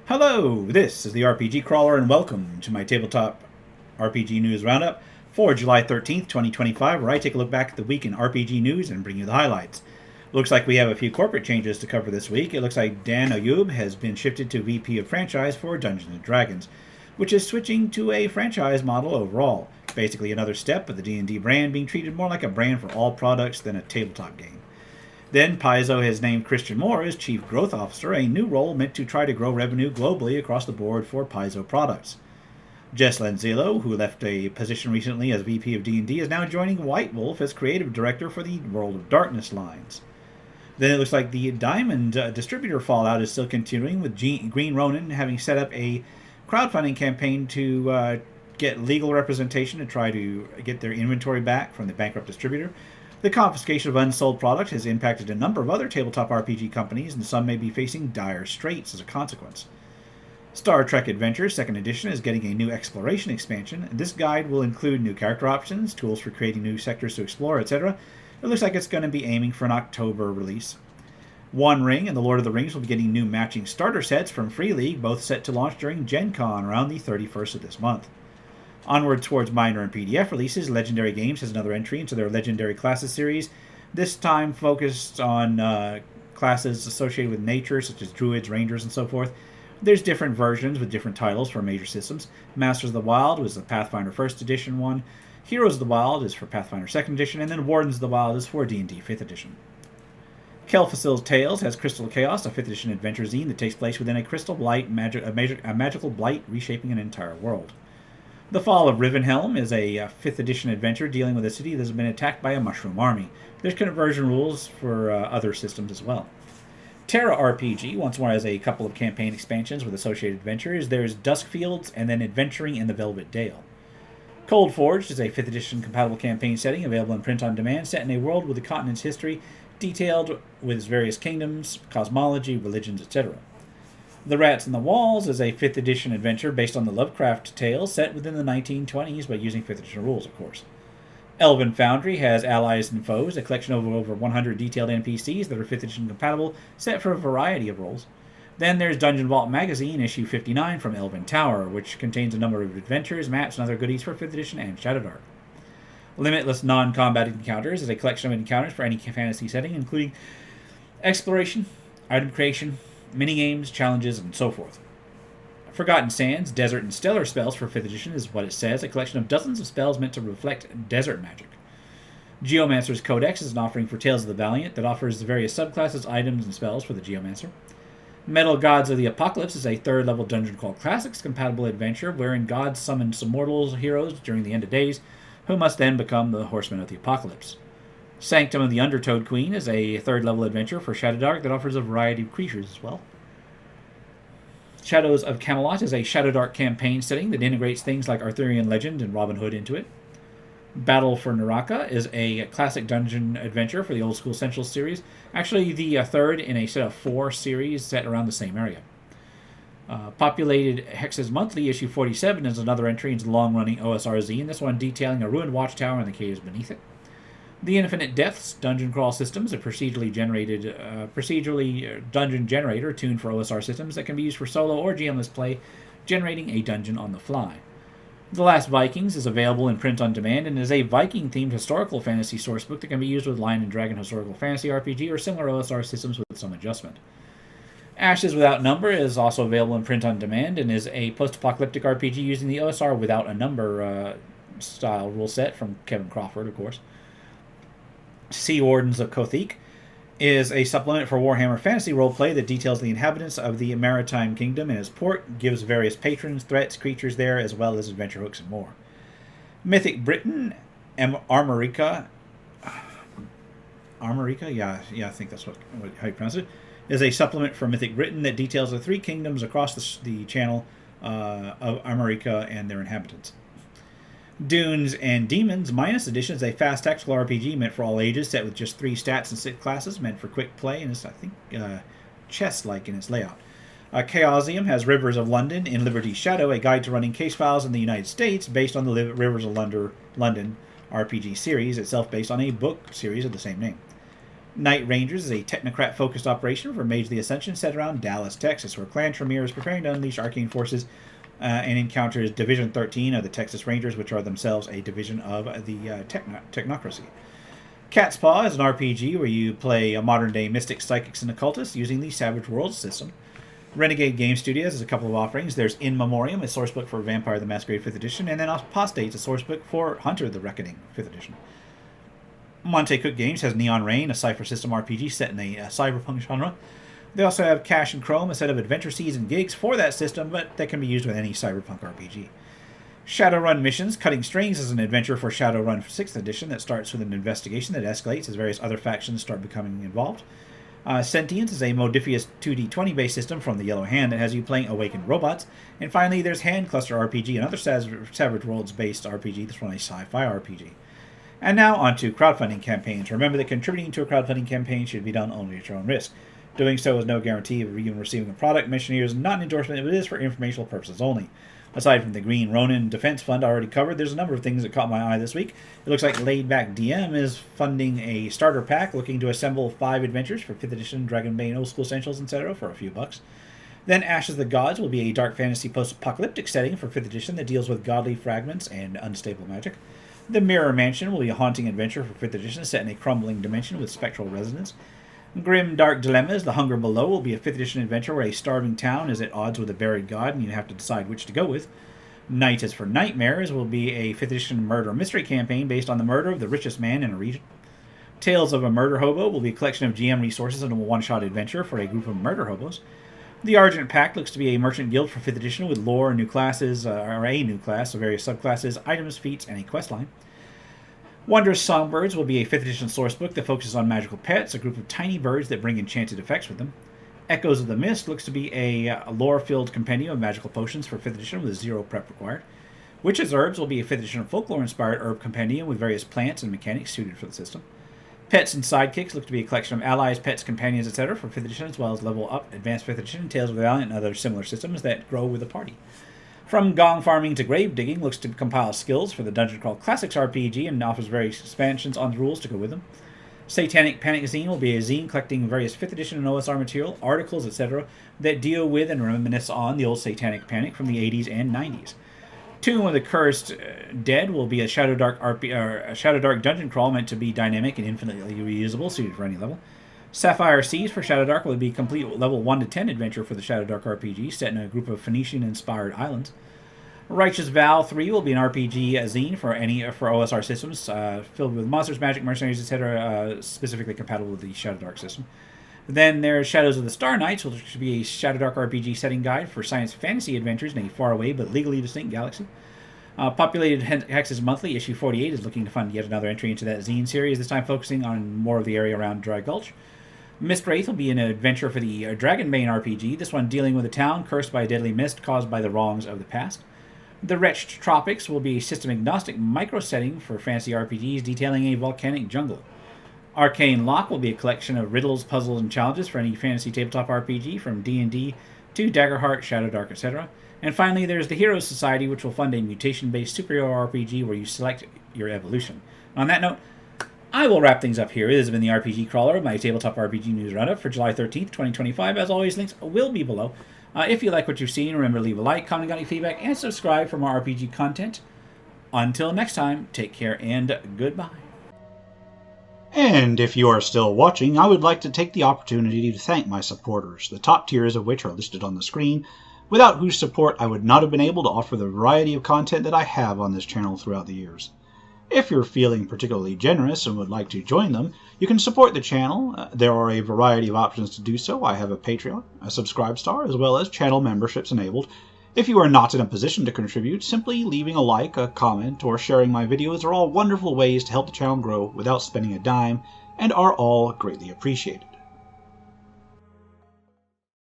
Hello, this is the RPG Crawler, and welcome to my tabletop RPG News Roundup for July 13th, 2025, where I take a look back at the week in RPG news and bring you the highlights. Looks like we have a few corporate changes to cover this week. It looks like Dan Ayub has been shifted to VP of Franchise for Dungeons & Dragons, which is switching to a franchise model overall. Basically another step of the D&D brand being treated more like a brand for all products than a tabletop game. Then Paizo has named Christian Moore as Chief Growth Officer, a new role meant to try to grow revenue globally across the board for Paizo products. Jess Lanzillo, who left a position recently as VP of D&D, is now joining White Wolf as Creative Director for the World of Darkness lines. Then it looks like the Diamond distributor fallout is still continuing, with Green Ronin having set up a crowdfunding campaign to get legal representation to try to get their inventory back from the bankrupt distributor. The confiscation of unsold product has impacted a number of other tabletop RPG companies, and some may be facing dire straits as a consequence. Star Trek Adventures 2nd Edition is getting a new exploration expansion, and this guide will include new character options, tools for creating new sectors to explore, etc. It looks like it's going to be aiming for an October release. One Ring and The Lord of the Rings will be getting new matching starter sets from Free League, both set to launch during Gen Con around the 31st of this month. Onward towards minor and PDF releases, Legendary Games has another entry into their Legendary Classes series, this time focused on classes associated with nature, such as druids, rangers, and so forth. There's different versions with different titles for major systems. Masters of the Wild was the Pathfinder 1st Edition one, Heroes of the Wild is for Pathfinder 2nd Edition, and then Wardens of the Wild is for D&D 5th Edition. Kelphicil's Tales has Crystal Chaos, a 5th Edition adventure zine that takes place within a crystal blight, a magical blight reshaping an entire world. The Fall of Rivenhelm is a 5th edition adventure dealing with a city that has been attacked by a mushroom army. There's conversion rules for other systems as well. Terra RPG once more has a couple of campaign expansions with associated adventures. There's Duskfields and then Adventuring in the Velvet Dale. Cold Forged is a 5th edition compatible campaign setting available in print on demand, set in a world with the continent's history, detailed with its various kingdoms, cosmology, religions, etc. The Rats in the Walls is a 5th edition adventure based on the Lovecraft tale set within the 1920s by using 5th edition rules, of course. Elven Foundry has Allies and Foes, a collection of over 100 detailed NPCs that are 5th edition compatible, set for a variety of roles. Then there's Dungeon Vault Magazine, issue 59 from Elven Tower, which contains a number of adventures, maps, and other goodies for 5th edition and Shadowdark. Limitless Non-Combat Encounters is a collection of encounters for any fantasy setting, including exploration, item creation, minigames, challenges, and so forth. Forgotten Sands, Desert and Stellar Spells for 5th Edition is what it says, a collection of dozens of spells meant to reflect desert magic. Geomancer's Codex is an offering for Tales of the Valiant that offers the various subclasses, items, and spells for the Geomancer. Metal Gods of the Apocalypse is a 3rd level Dungeon Crawl Classics compatible adventure wherein gods summon some mortal heroes during the end of days, who must then become the Horsemen of the Apocalypse. Sanctum of the Undertoad Queen is a 3rd level adventure for Shadowdark that offers a variety of creatures as well. Shadows of Camelot is a Shadowdark campaign setting that integrates things like Arthurian legend and Robin Hood into it. Battle for Naraka is a classic dungeon adventure for the Old School Central series, actually the 3rd in a set of 4 series set around the same area. Populated Hexes Monthly, issue 47, is another entry into the long-running OSR zine, this one detailing a ruined watchtower and the caves beneath it. The Infinite Depths Dungeon Crawl System is a procedurally dungeon generator tuned for OSR systems that can be used for solo or GMless play, generating a dungeon on the fly. The Last Vikings is available in print on demand and is a Viking-themed historical fantasy sourcebook that can be used with Lion and Dragon Historical Fantasy RPG or similar OSR systems with some adjustment. Ashes Without Number is also available in print on demand and is a post-apocalyptic RPG using the OSR Without a Number style rule set from Kevin Crawford, of course. Sea Wardens of Kothik is a supplement for Warhammer Fantasy Roleplay that details the inhabitants of the Maritime Kingdom and its port, gives various patrons, threats, creatures there, as well as adventure hooks and more. Mythic Britain, Armorica, yeah, I think that's how you pronounce it, is a supplement for Mythic Britain that details the 3 kingdoms across the channel of Armorica and their inhabitants. Dunes and Demons Minus Edition is a fast tactical RPG meant for all ages, set with just 3 stats and 6 classes, meant for quick play, and is, I think, chess-like in its layout. Chaosium has Rivers of London in Liberty's Shadow, a guide to running case files in the United States based on the Rivers of London RPG series, itself based on a book series of the same name. Night Rangers is a technocrat-focused operation for Mage of the Ascension set around Dallas, Texas, where Clan Tremere is preparing to unleash arcane forces and encounters Division 13 of the Texas Rangers, which are themselves a division of the technocracy. Cat's Paw is an RPG where you play a modern-day mystics, psychics, and occultists using the Savage Worlds system. Renegade Game Studios has a couple of offerings. There's In Memoriam, a sourcebook for Vampire the Masquerade 5th Edition, and then Apostates, a sourcebook for Hunter the Reckoning 5th Edition. Monte Cook Games has Neon Rain, a cipher system RPG set in a cyberpunk genre. They also have Cash and Chrome, a set of adventure seeds and gigs for that system, but that can be used with any cyberpunk RPG. Shadowrun Missions. Cutting Strings is an adventure for Shadowrun 6th Edition that starts with an investigation that escalates as various other factions start becoming involved. Sentience is a modifious 2D20 based system from the Yellow Hand that has you playing awakened robots. And finally, there's Hand Cluster RPG, another Savage Worlds based RPG, this one a sci-fi RPG. And now on to crowdfunding campaigns. Remember that contributing to a crowdfunding campaign should be done only at your own risk. Doing so is no guarantee of even receiving a product. Mentioned here is not an endorsement, but it is for informational purposes only. Aside from the Green Ronin Defense Fund already covered, there's a number of things that caught my eye this week. It looks like Laid Back DM is funding a starter pack looking to assemble 5 adventures for 5th Edition, Dragonbane, Old School Essentials, etc. for a few bucks. Then Ashes of the Gods will be a dark fantasy post-apocalyptic setting for 5th Edition that deals with godly fragments and unstable magic. The Mirror Mansion will be a haunting adventure for 5th Edition set in a crumbling dimension with spectral resonance. Grim Dark Dilemmas, The Hunger Below, will be a 5th Edition adventure where a starving town is at odds with a buried god and you have to decide which to go with. Night is for Nightmares will be a 5th Edition murder mystery campaign based on the murder of the richest man in a region. Tales of a Murder Hobo will be a collection of GM resources and a one-shot adventure for a group of murder hobos. The Argent Pact looks to be a merchant guild for 5th Edition with lore and new classes, or a new class, so various subclasses, items, feats, and a questline. Wondrous Songbirds will be a 5th Edition sourcebook that focuses on magical pets, a group of tiny birds that bring enchanted effects with them. Echoes of the Mist looks to be a lore-filled compendium of magical potions for 5th Edition with 0 prep required. Witches' Herbs will be a 5th Edition folklore-inspired herb compendium with various plants and mechanics suited for the system. Pets and Sidekicks look to be a collection of allies, pets, companions, etc. for 5th Edition, as well as level up Advanced 5th Edition, Tales of the Valiant, and other similar systems that grow with the party. From Gong Farming to Grave Digging looks to compile skills for the Dungeon Crawl Classics RPG and offers various expansions on the rules to go with them. Satanic Panic Zine will be a zine collecting various 5th Edition and OSR material, articles, etc. that deal with and reminisce on the old Satanic Panic from the 80s and 90s. Tomb of the Cursed Dead will be a Shadow Dark dungeon crawl meant to be dynamic and infinitely reusable, suited for any level. Sapphire Seas for Shadow Dark will be a complete level 1 to 10 adventure for the Shadow Dark RPG, set in a group of Phoenician-inspired islands. Righteous Vow 3 will be an RPG zine for OSR systems, filled with monsters, magic, mercenaries, etc., specifically compatible with the Shadow Dark system. Then there's Shadows of the Star Knights, which should be a Shadow Dark RPG setting guide for science fantasy adventures in a faraway but legally distinct galaxy. Populated Hexes Monthly, issue 48, is looking to fund yet another entry into that zine series, this time focusing on more of the area around Dry Gulch. Mistwraith will be an adventure for the Dragonbane RPG, this one dealing with a town cursed by a deadly mist caused by the wrongs of the past. The Wretched Tropics will be a system-agnostic micro-setting for fantasy RPGs detailing a volcanic jungle. Arcane Lock will be a collection of riddles, puzzles, and challenges for any fantasy tabletop RPG from D&D to Daggerheart, Shadow Dark, etc. And finally, there's the Heroes Society, which will fund a mutation-based superhero RPG where you select your evolution. On that note, I will wrap things up here. This has been the RPG Crawler, my tabletop RPG news roundup for July 13th, 2025. As always, links will be below. If you like what you've seen, remember to leave a like, comment, any feedback, and subscribe for more RPG content. Until next time, take care and goodbye. And if you are still watching, I would like to take the opportunity to thank my supporters, the top tiers of which are listed on the screen, without whose support I would not have been able to offer the variety of content that I have on this channel throughout the years. If you're feeling particularly generous and would like to join them, you can support the channel. There are a variety of options to do so. I have a Patreon, a Subscribe Star, as well as channel memberships enabled. If you are not in a position to contribute, simply leaving a like, a comment, or sharing my videos are all wonderful ways to help the channel grow without spending a dime, and are all greatly appreciated.